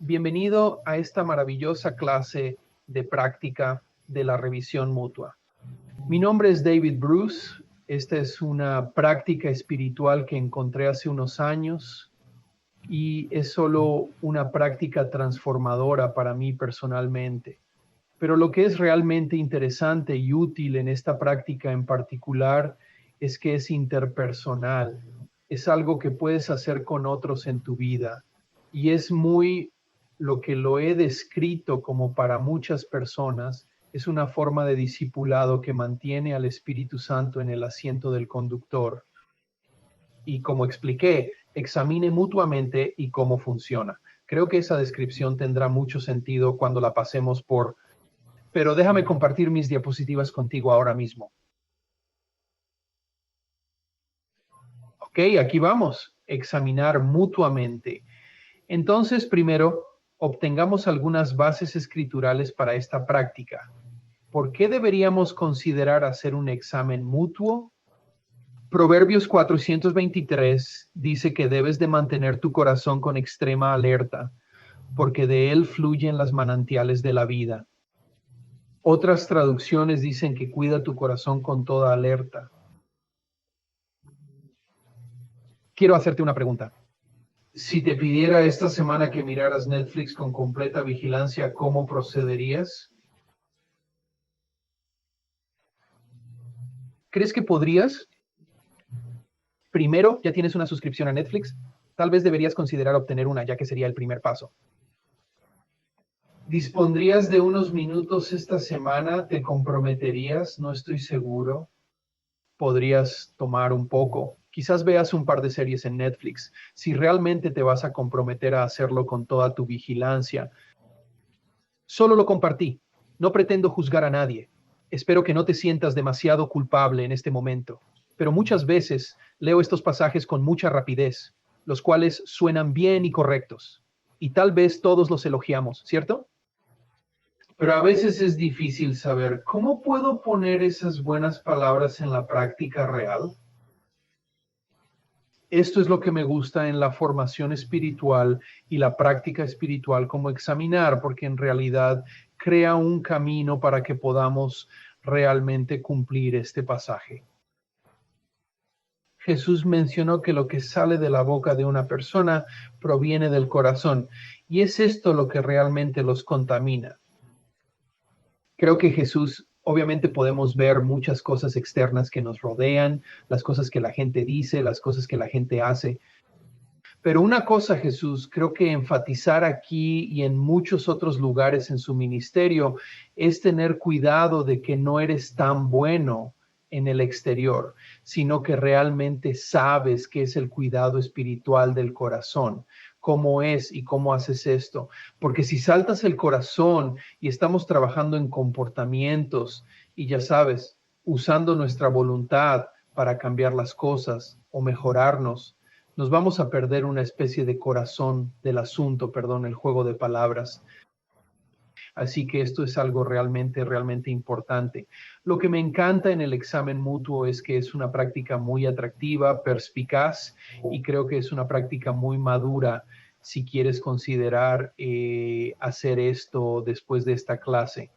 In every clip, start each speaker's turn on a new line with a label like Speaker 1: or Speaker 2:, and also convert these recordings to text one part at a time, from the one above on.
Speaker 1: Bienvenido a esta maravillosa clase de práctica de la revisión mutua. Mi nombre es David Bruce. Esta es una práctica espiritual que encontré hace unos años y es solo una práctica transformadora para mí personalmente. Pero lo que es realmente interesante y útil en esta práctica en particular es que es interpersonal. Es algo que puedes hacer con otros en tu vida y es muy lo que lo he descrito como para muchas personas. Es una forma de discipulado que mantiene al Espíritu Santo en el asiento del conductor. Y como expliqué, examine mutuamente y cómo funciona. Creo que esa descripción tendrá mucho sentido cuando la pasemos por... Pero déjame compartir mis diapositivas contigo ahora mismo. Ok, aquí vamos. Examinar mutuamente. Entonces, primero, obtengamos algunas bases escriturales para esta práctica. ¿Por qué deberíamos considerar hacer un examen mutuo? Proverbios 423 dice que debes de mantener tu corazón con extrema alerta, porque de él fluyen las manantiales de la vida. Otras traducciones dicen que cuida tu corazón con toda alerta. Quiero hacerte una pregunta. Si te pidiera esta semana que miraras Netflix con completa vigilancia, ¿cómo procederías? ¿Crees que podrías? Primero, ya tienes una suscripción a Netflix. Tal vez deberías considerar obtener una, ya que sería el primer paso. ¿Dispondrías de unos minutos esta semana? ¿Te comprometerías? No estoy seguro. Podrías tomar un poco. Quizás veas un par de series en Netflix. Si realmente te vas a comprometer a hacerlo con toda tu vigilancia. Solo lo compartí. No pretendo juzgar a nadie. Espero que no te sientas demasiado culpable en este momento. Pero muchas veces leo estos pasajes con mucha rapidez, los cuales suenan bien y correctos. Y tal vez todos los elogiamos, ¿cierto? Pero a veces es difícil saber cómo puedo poner esas buenas palabras en la práctica real. Esto es lo que me gusta en la formación espiritual y la práctica espiritual, como examinar, porque en realidad crea un camino para que podamos realmente cumplir este pasaje. Jesús mencionó que lo que sale de la boca de una persona proviene del corazón, y es esto lo que realmente los contamina. Creo que Jesús, obviamente podemos ver muchas cosas externas que nos rodean, las cosas que la gente dice, las cosas que la gente hace. Pero una cosa, Jesús, creo que enfatizar aquí y en muchos otros lugares en su ministerio es tener cuidado de que no eres tan bueno en el exterior, sino que realmente sabes qué es el cuidado espiritual del corazón, cómo es y cómo haces esto. Porque si saltas el corazón y estamos trabajando en comportamientos y ya sabes, usando nuestra voluntad para cambiar las cosas o mejorarnos, nos vamos a perder una especie de corazón del asunto, perdón, el juego de palabras. Así que esto es algo realmente, realmente importante. Lo que me encanta en el examen mutuo es que es una práctica muy atractiva, perspicaz, y creo que es una práctica muy madura si quieres considerar hacer esto después de esta clase.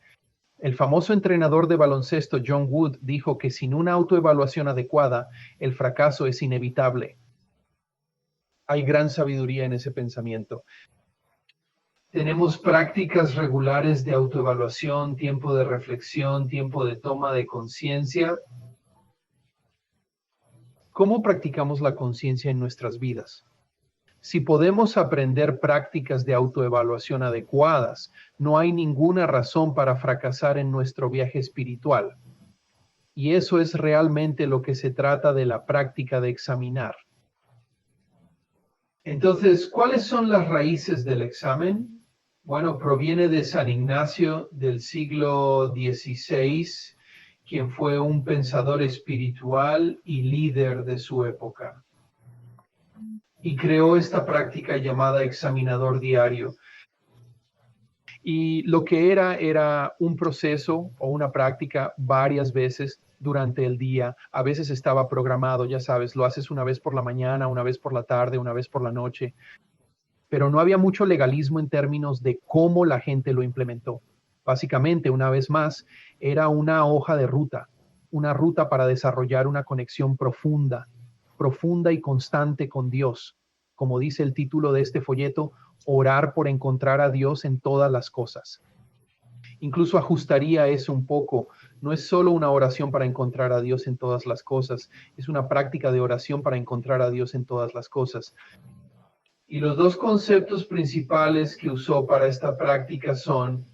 Speaker 1: El famoso entrenador de baloncesto John Wood dijo que sin una autoevaluación adecuada, el fracaso es inevitable. Hay gran sabiduría en ese pensamiento. Tenemos prácticas regulares de autoevaluación, tiempo de reflexión, tiempo de toma de conciencia. ¿Cómo practicamos la conciencia en nuestras vidas? Si podemos aprender prácticas de autoevaluación adecuadas, no hay ninguna razón para fracasar en nuestro viaje espiritual. Y eso es realmente lo que se trata de la práctica de examinar. Entonces, ¿cuáles son las raíces del examen? Bueno, proviene de San Ignacio del siglo XVI, quien fue un pensador espiritual y líder de su época. Y creó esta práctica llamada examinador diario. Y lo que era un proceso o una práctica varias veces durante el día. A veces estaba programado, ya sabes, lo haces una vez por la mañana, una vez por la tarde, una vez por la noche. pero no había mucho legalismo en términos de cómo la gente lo implementó. Básicamente, una vez más, era una hoja de ruta, una ruta para desarrollar una conexión profunda, profunda y constante con Dios. Como dice el título de este folleto, orar por encontrar a Dios en todas las cosas. Incluso ajustaría eso un poco. No es solo una oración para encontrar a Dios en todas las cosas, es una práctica de oración para encontrar a Dios en todas las cosas. Y los dos conceptos principales que usó para esta práctica son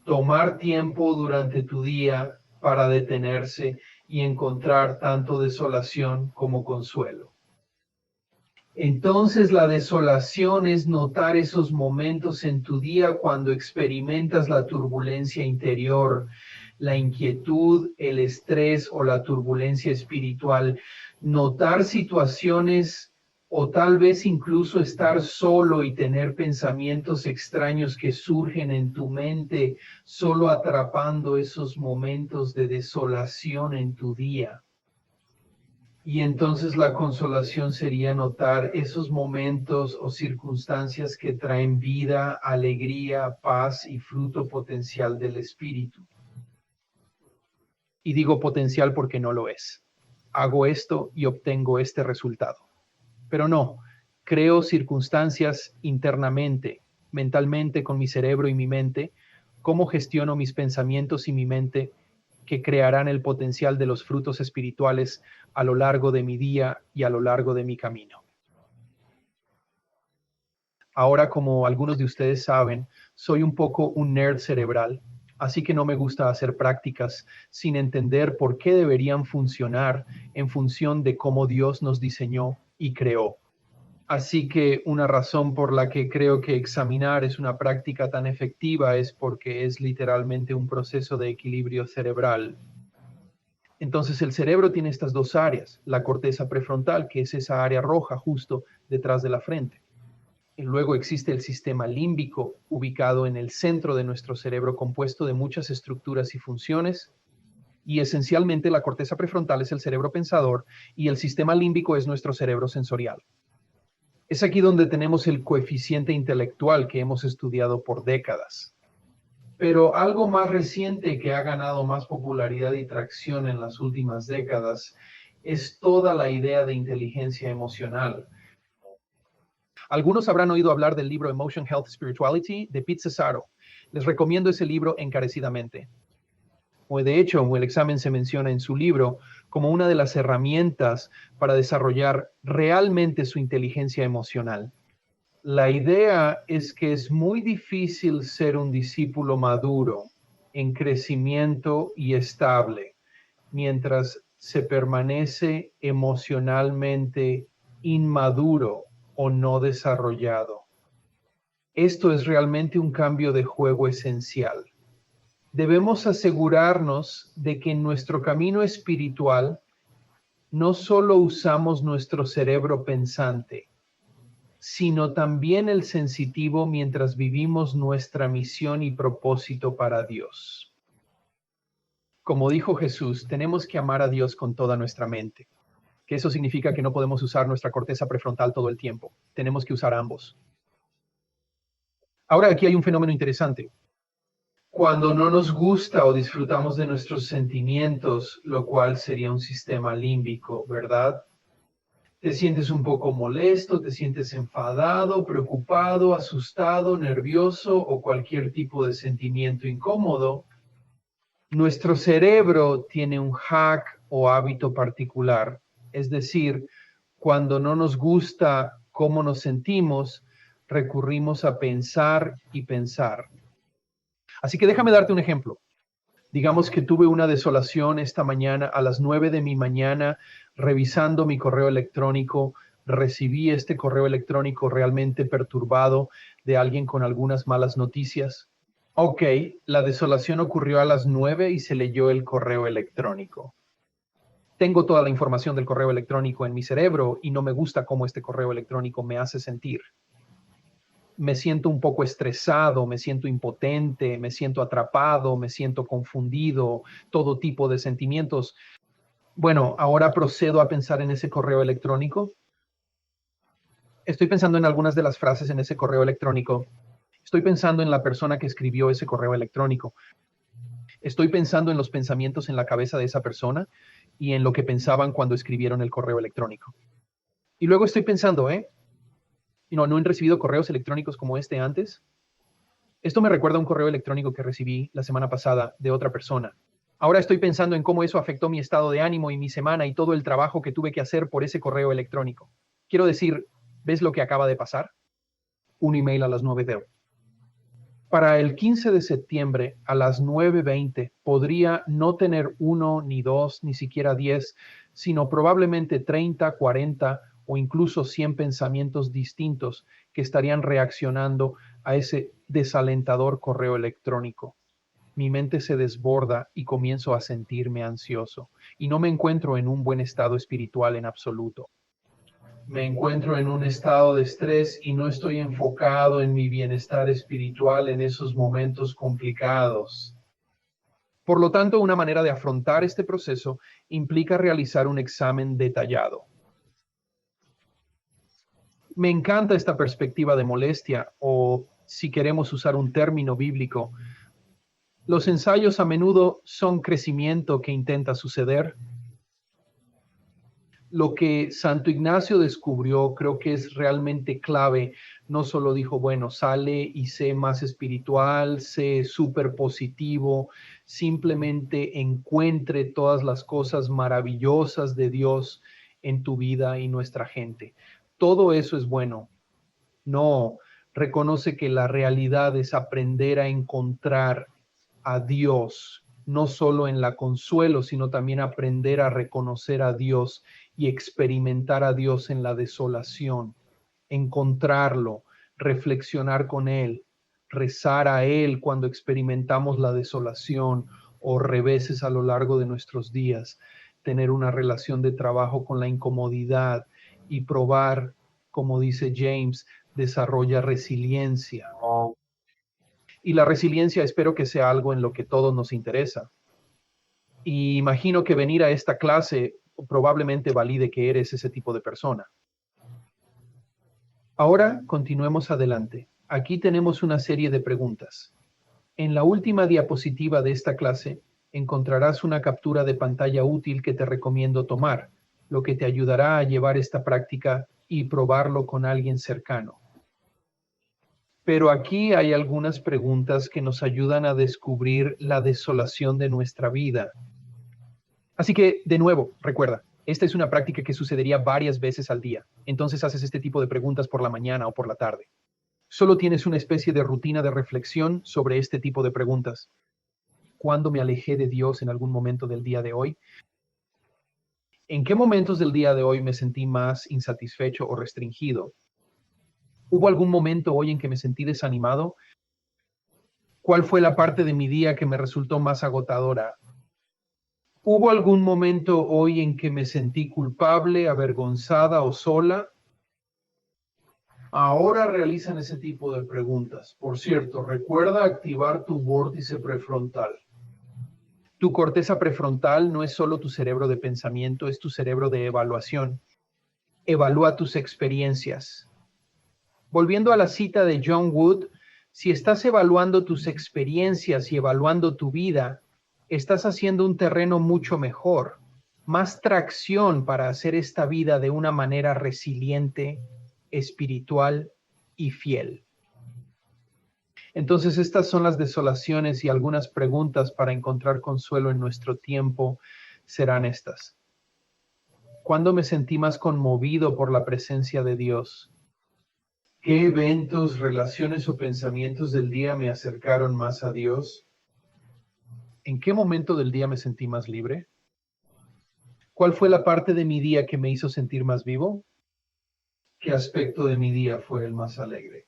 Speaker 1: tomar tiempo durante tu día para detenerse y encontrar tanto desolación como consuelo. Entonces la desolación es notar esos momentos en tu día cuando experimentas la turbulencia interior, la inquietud, el estrés o la turbulencia espiritual. Notar situaciones o tal vez incluso estar solo y tener pensamientos extraños que surgen en tu mente, solo atrapando esos momentos de desolación en tu día. Y entonces la consolación sería notar esos momentos o circunstancias que traen vida, alegría, paz y fruto potencial del espíritu. Y digo potencial porque no lo es. Hago esto y obtengo este resultado. Pero no, creo circunstancias internamente, mentalmente con mi cerebro y mi mente, cómo gestiono mis pensamientos y mi mente que crearán el potencial de los frutos espirituales a lo largo de mi día y a lo largo de mi camino. Ahora, como algunos de ustedes saben, soy un poco un nerd cerebral, así que no me gusta hacer prácticas sin entender por qué deberían funcionar en función de cómo Dios nos diseñó y creó. Así que una razón por la que creo que examinar es una práctica tan efectiva es porque es literalmente un proceso de equilibrio cerebral. Entonces el cerebro tiene estas dos áreas, la corteza prefrontal, que es esa área roja justo detrás de la frente. Y luego existe el sistema límbico, ubicado en el centro de nuestro cerebro, compuesto de muchas estructuras y funciones. Y esencialmente la corteza prefrontal es el cerebro pensador y el sistema límbico es nuestro cerebro sensorial. Es aquí donde tenemos el coeficiente intelectual que hemos estudiado por décadas. Pero algo más reciente que ha ganado más popularidad y tracción en las últimas décadas es toda la idea de inteligencia emocional. Algunos habrán oído hablar del libro Emotion Health Spirituality de Pete Cesaro. Les recomiendo ese libro encarecidamente. O de hecho, el examen se menciona en su libro como una de las herramientas para desarrollar realmente su inteligencia emocional. La idea es que es muy difícil ser un discípulo maduro, en crecimiento y estable, mientras se permanece emocionalmente inmaduro o no desarrollado. Esto es realmente un cambio de juego esencial. Debemos asegurarnos de que en nuestro camino espiritual no solo usamos nuestro cerebro pensante, sino también el sensitivo mientras vivimos nuestra misión y propósito para Dios. Como dijo Jesús, tenemos que amar a Dios con toda nuestra mente, que eso significa que no podemos usar nuestra corteza prefrontal todo el tiempo, tenemos que usar ambos. Ahora aquí hay un fenómeno interesante. Cuando no nos gusta o disfrutamos de nuestros sentimientos, lo cual sería un sistema límbico, ¿verdad? Te sientes un poco molesto, te sientes enfadado, preocupado, asustado, nervioso o cualquier tipo de sentimiento incómodo. Nuestro cerebro tiene un hack o hábito particular, es decir, cuando no nos gusta cómo nos sentimos, recurrimos a pensar y pensar. Así que déjame darte un ejemplo. Digamos que tuve una desolación esta mañana a las 9 de mi mañana, revisando mi correo electrónico. Recibí este correo electrónico realmente perturbado de alguien con algunas malas noticias. Ok, la desolación ocurrió a las 9 y se leyó el correo electrónico. Tengo toda la información del correo electrónico en mi cerebro y no me gusta cómo este correo electrónico me hace sentir. Me siento un poco estresado, me siento impotente, me siento atrapado, me siento confundido, todo tipo de sentimientos. Bueno, ahora procedo a pensar en ese correo electrónico. Estoy pensando en algunas de las frases en ese correo electrónico. Estoy pensando en la persona que escribió ese correo electrónico. Estoy pensando en los pensamientos en la cabeza de esa persona y en lo que pensaban cuando escribieron el correo electrónico. Y luego estoy pensando, ¿no han recibido correos electrónicos como este antes? Esto me recuerda a un correo electrónico que recibí la semana pasada de otra persona. Ahora estoy pensando en cómo eso afectó mi estado de ánimo y mi semana y todo el trabajo que tuve que hacer por ese correo electrónico. Quiero decir, ¿ves lo que acaba de pasar? Un email a las 9 de hoy. Para el 15 de septiembre a las 9:20 podría no tener 1, ni 2, ni siquiera 10, sino probablemente 30, 40 o incluso 100 pensamientos distintos que estarían reaccionando a ese desalentador correo electrónico. Mi mente se desborda y comienzo a sentirme ansioso y no me encuentro en un buen estado espiritual en absoluto. Me encuentro en un estado de estrés y no estoy enfocado en mi bienestar espiritual en esos momentos complicados. Por lo tanto, una manera de afrontar este proceso implica realizar un examen detallado. Me encanta esta perspectiva de molestia, o si queremos usar un término bíblico, los ensayos a menudo son crecimiento que intenta suceder. Lo que Santo Ignacio descubrió creo que es realmente clave. No solo dijo, bueno, sale y sé más espiritual, sé súper positivo, simplemente encuentre todas las cosas maravillosas de Dios en tu vida y nuestra gente. Todo eso es bueno. No, reconoce que la realidad es aprender a encontrar a Dios, no solo en la consuelo, sino también aprender a reconocer a Dios y experimentar a Dios en la desolación, encontrarlo, reflexionar con Él, rezar a Él cuando experimentamos la desolación o reveses a lo largo de nuestros días, tener una relación de trabajo con la incomodidad y probar, como dice James, desarrolla resiliencia. Y la resiliencia espero que sea algo en lo que todos nos interesa. Y imagino que venir a esta clase probablemente valide que eres ese tipo de persona. Ahora continuemos adelante. Aquí tenemos una serie de preguntas. En la última diapositiva de esta clase encontrarás una captura de pantalla útil que te recomiendo tomar, lo que te ayudará a llevar esta práctica y probarlo con alguien cercano. Pero aquí hay algunas preguntas que nos ayudan a descubrir la desolación de nuestra vida. Así que, de nuevo, recuerda, esta es una práctica que sucedería varias veces al día. Entonces haces este tipo de preguntas por la mañana o por la tarde. Solo tienes una especie de rutina de reflexión sobre este tipo de preguntas. ¿Cuándo me alejé de Dios en algún momento del día de hoy? ¿En qué momentos del día de hoy me sentí más insatisfecho o restringido? ¿Hubo algún momento hoy en que me sentí desanimado? ¿Cuál fue la parte de mi día que me resultó más agotadora? ¿Hubo algún momento hoy en que me sentí culpable, avergonzada o sola? Ahora realizan ese tipo de preguntas. Por cierto, recuerda activar tu vórtice prefrontal. Tu corteza prefrontal no es solo tu cerebro de pensamiento, es tu cerebro de evaluación. Evalúa tus experiencias. Volviendo a la cita de John Wood, si estás evaluando tus experiencias y evaluando tu vida, estás haciendo un terreno mucho mejor, más tracción para hacer esta vida de una manera resiliente, espiritual y fiel. Entonces, estas son las desolaciones y algunas preguntas para encontrar consuelo en nuestro tiempo serán estas. ¿Cuándo me sentí más conmovido por la presencia de Dios? ¿Qué eventos, relaciones o pensamientos del día me acercaron más a Dios? ¿En qué momento del día me sentí más libre? ¿Cuál fue la parte de mi día que me hizo sentir más vivo? ¿Qué aspecto de mi día fue el más alegre?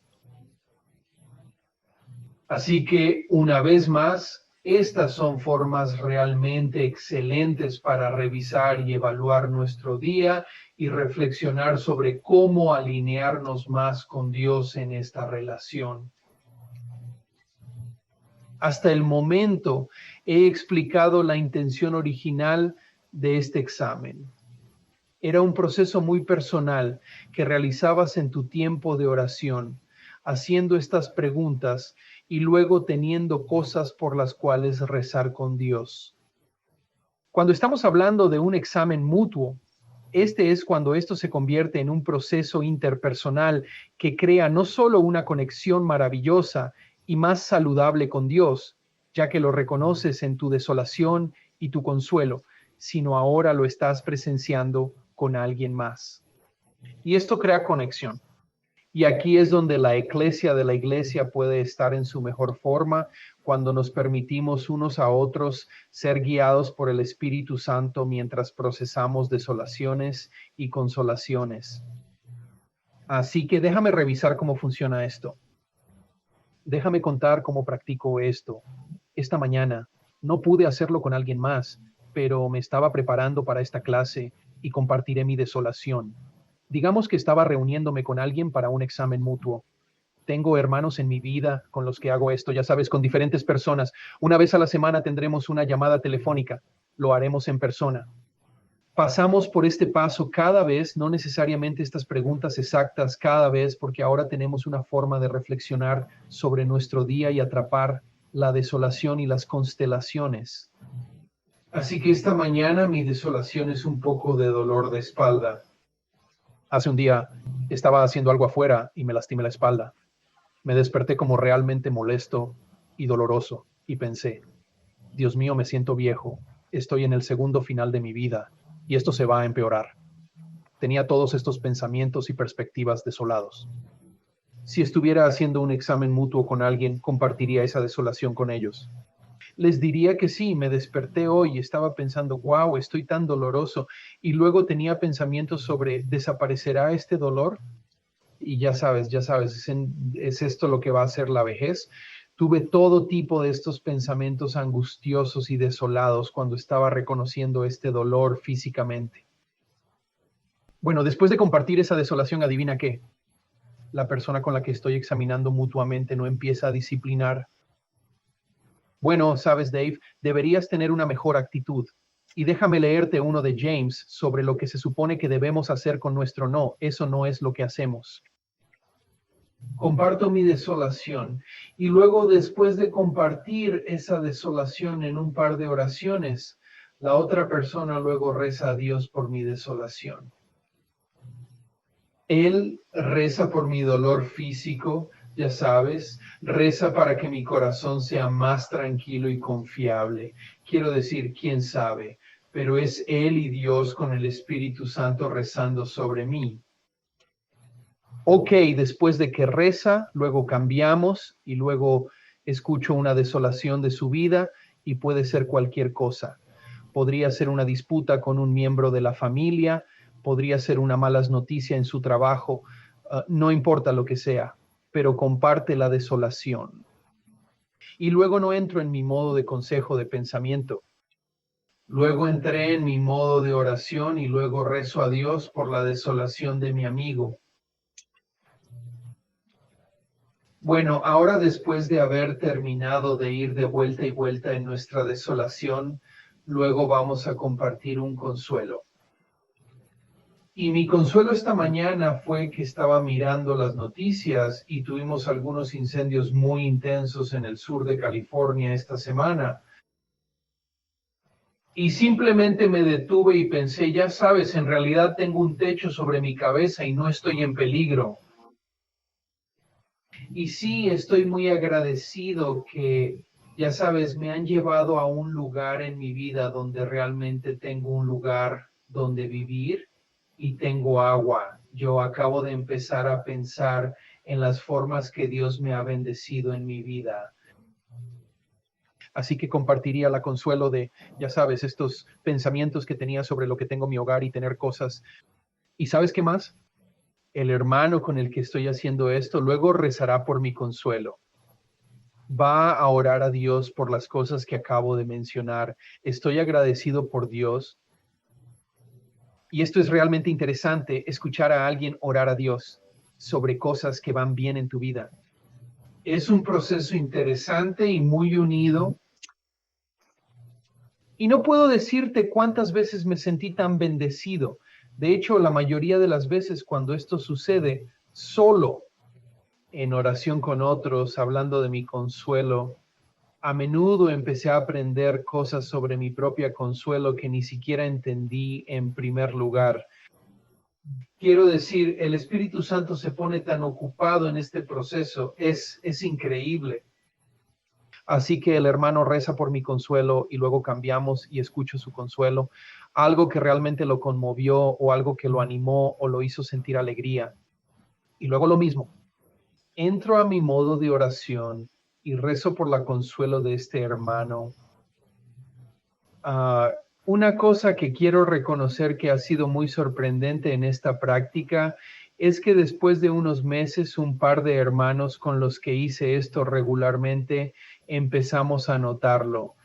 Speaker 1: Así que, una vez más, estas son formas realmente excelentes para revisar y evaluar nuestro día y reflexionar sobre cómo alinearnos más con Dios en esta relación. Hasta el momento he explicado la intención original de este examen. Era un proceso muy personal que realizabas en tu tiempo de oración, haciendo estas preguntas y luego teniendo cosas por las cuales rezar con Dios. Cuando estamos hablando de un examen mutuo, este es cuando esto se convierte en un proceso interpersonal que crea no solo una conexión maravillosa y más saludable con Dios, ya que lo reconoces en tu desolación y tu consuelo, sino ahora lo estás presenciando con alguien más. Y esto crea conexión. Y aquí es donde la eclesia de la iglesia puede estar en su mejor forma, cuando nos permitimos unos a otros ser guiados por el Espíritu Santo mientras procesamos desolaciones y consolaciones. Así que déjame revisar cómo funciona esto. Déjame contar cómo practico esto. Esta mañana no pude hacerlo con alguien más, pero me estaba preparando para esta clase y compartiré mi desolación. Digamos que estaba reuniéndome con alguien para un examen mutuo. Tengo hermanos en mi vida con los que hago esto, ya sabes, con diferentes personas. Una vez a la semana tendremos una llamada telefónica. Lo haremos en persona. Pasamos por este paso cada vez, no necesariamente estas preguntas exactas cada vez, porque ahora tenemos una forma de reflexionar sobre nuestro día y atrapar la desolación y las constelaciones. Así que esta mañana mi desolación es un poco de dolor de espalda. Hace un día estaba haciendo algo afuera y me lastimé la espalda. Me desperté como realmente molesto y doloroso y pensé, Dios mío, me siento viejo, estoy en el segundo final de mi vida y esto se va a empeorar. Tenía todos estos pensamientos y perspectivas desolados. Si estuviera haciendo un examen mutuo con alguien, compartiría esa desolación con ellos. Les diría que sí, me desperté hoy y estaba pensando, wow, estoy tan doloroso. Y luego tenía pensamientos sobre, ¿desaparecerá este dolor? Y ya sabes, es esto lo que va a ser la vejez. Tuve todo tipo de estos pensamientos angustiosos y desolados cuando estaba reconociendo este dolor físicamente. Bueno, después de compartir esa desolación, adivina qué. La persona con la que estoy examinando mutuamente no empieza a disciplinar. Bueno, sabes, Dave, deberías tener una mejor actitud. Y déjame leerte uno de James sobre lo que se supone que debemos hacer con nuestro no. Eso no es lo que hacemos. Comparto mi desolación y luego, después de compartir esa desolación en un par de oraciones, la otra persona luego reza a Dios por mi desolación. Él reza por mi dolor físico, ya sabes, reza para que mi corazón sea más tranquilo y confiable. Quiero decir, quién sabe, pero es Él y Dios con el Espíritu Santo rezando sobre mí. Ok, después de que reza, luego cambiamos y luego escucho una desolación de su vida y puede ser cualquier cosa. Podría ser una disputa con un miembro de la familia, podría ser una mala noticia en su trabajo, no importa lo que sea, pero comparte la desolación. Y luego no entro en mi modo de consejo de pensamiento. Luego entré en mi modo de oración y luego rezo a Dios por la desolación de mi amigo. Bueno, ahora después de haber terminado de ir de vuelta y vuelta en nuestra desolación, luego vamos a compartir un consuelo. Y mi consuelo esta mañana fue que estaba mirando las noticias y tuvimos algunos incendios muy intensos en el sur de California esta semana. Y simplemente me detuve y pensé, ya sabes, en realidad tengo un techo sobre mi cabeza y no estoy en peligro. Y sí, estoy muy agradecido que, ya sabes, me han llevado a un lugar en mi vida donde realmente tengo un lugar donde vivir y tengo agua. Yo acabo de empezar a pensar en las formas que Dios me ha bendecido en mi vida. Así que compartiría la consuelo de, ya sabes, estos pensamientos que tenía sobre lo que tengo en mi hogar y tener cosas. ¿Y sabes qué más? El hermano con el que estoy haciendo esto luego rezará por mi consuelo. Va a orar a Dios por las cosas que acabo de mencionar. Estoy agradecido por Dios. Y esto es realmente interesante, escuchar a alguien orar a Dios sobre cosas que van bien en tu vida. Es un proceso interesante y muy unido. Y no puedo decirte cuántas veces me sentí tan bendecido. De hecho, la mayoría de las veces cuando esto sucede, solo en oración con otros, hablando de mi consuelo, a menudo empecé a aprender cosas sobre mi propia consuelo que ni siquiera entendí en primer lugar. Quiero decir, el Espíritu Santo se pone tan ocupado en este proceso, es increíble. Así que el hermano reza por mi consuelo y luego cambiamos y escucho su consuelo, algo que realmente lo conmovió o algo que lo animó o lo hizo sentir alegría. Y luego lo mismo, entro a mi modo de oración y rezo por la consuelo de este hermano. Una cosa que quiero reconocer que ha sido muy sorprendente en esta práctica es que después de unos meses, un par de hermanos con los que hice esto regularmente empezamos a notarlo.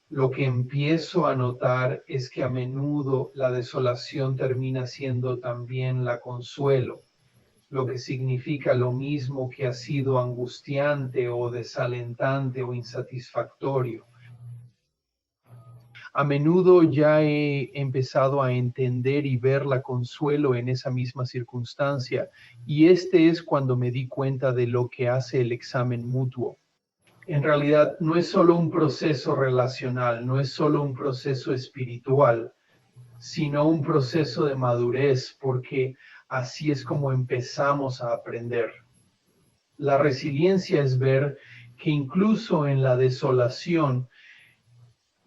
Speaker 1: Lo que empiezo a notar es que a menudo la desolación termina siendo también la consuelo, lo que significa lo mismo que ha sido angustiante o desalentante o insatisfactorio. A menudo ya he empezado a entender y ver la consuelo en esa misma circunstancia, y este es cuando me di cuenta de lo que hace el examen mutuo. En realidad no es solo un proceso relacional, no es solo un proceso espiritual, sino un proceso de madurez, porque así es como empezamos a aprender. La resiliencia es ver que incluso en la desolación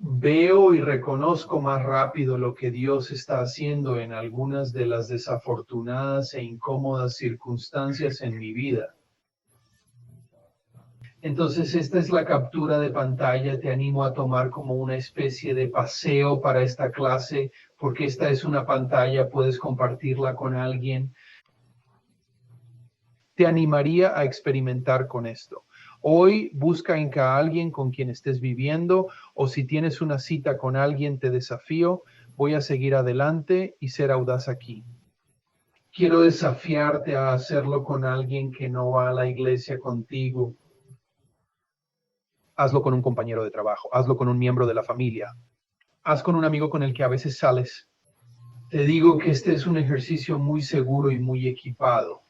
Speaker 1: veo y reconozco más rápido lo que Dios está haciendo en algunas de las desafortunadas e incómodas circunstancias en mi vida. Entonces, esta es la captura de pantalla. Te animo a tomar como una especie de paseo para esta clase, porque esta es una pantalla, puedes compartirla con alguien. Te animaría a experimentar con esto. Hoy busca en a alguien con quien estés viviendo, o si tienes una cita con alguien, te desafío. Voy a seguir adelante y ser audaz aquí. Quiero desafiarte a hacerlo con alguien que no va a la iglesia contigo. Hazlo con un compañero de trabajo, hazlo con un miembro de la familia, haz con un amigo con el que a veces sales. Te digo que este es un ejercicio muy seguro y muy equipado.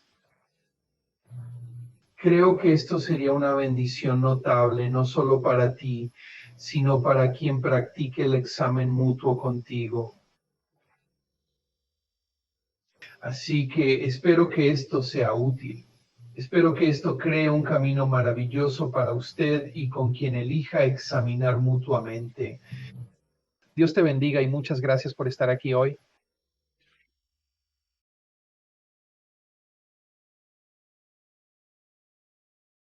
Speaker 1: Creo que esto sería una bendición notable, no solo para ti, sino para quien practique el examen mutuo contigo. Así que espero que esto sea útil. Espero que esto cree un camino maravilloso para usted y con quien elija examinar mutuamente. Dios te bendiga y muchas gracias por estar aquí hoy.